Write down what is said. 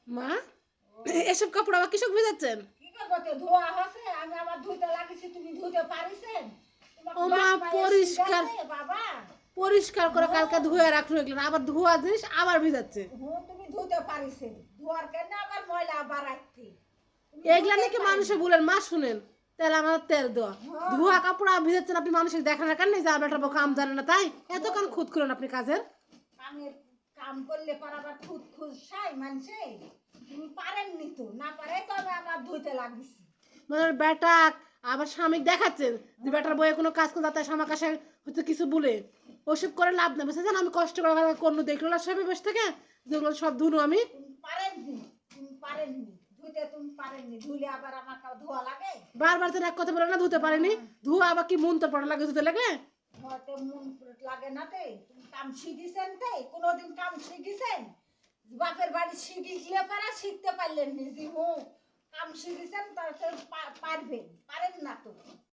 মা এসব কাপড় আবার কৃষক ভেজাচ্ছেন? কি করবো ধোয়া হচ্ছে আমি আবার ধুইতে লাগিছি তুমি ধুইতে পারিছেন ও মা পরিষ্কার বাবা পরিষ্কার করে কালকে ধুয়ে রাখলো এগুলো আবার ধোয়া জিনিস আবার ভিজাচ্ছে। তুমি ধুইতে পারিছেন ধোয়ার কেন আবার ময়লা বাড়াইতে এগুলা নাকি মানুষে বলেন মা শুনেন তেল আমার তেল দেওয়া ধোয়া কাপড় আর ভিজাচ্ছেন আপনি মানুষের দেখেন না কেন যে আপনার কাম জানে না তাই এত কান খুদ করেন আপনি কাজের কামের কাম করলে পর আবার খুদ খুদ সাই মানছে তুমি পারেননি তো না পারে তবে আবার ধুইতে লাগিছি মানে বেটা আবার স্বামী দেখাচ্ছেন যে বেটার বইয়ে কোনো কাজ করতে তাই স্বামী কাছে হয়তো কিছু বলে ওসব করে লাভ নেই বুঝছেন আমি কষ্ট করে কোনো দেখলো না সবাই বসে থেকে যেগুলো সব ধুনো আমি পারেননি ধুইতে তুমি পারেননি ধুইলে আবার আমার ধোয়া লাগে বারবার তো এক কথা বলে না ধুতে পারিনি ধোয়া আবার কি মন তো পড়া লাগে ধুতে লাগে হয়তো মন লাগে না তে তুমি কাম শিখিছেন তে কোনোদিন কাম শিখিছেন বাপের বাড়ি শিখিলে পারা শিখতে পারলেন নিজে কাম শিখিছেন তার পারবেন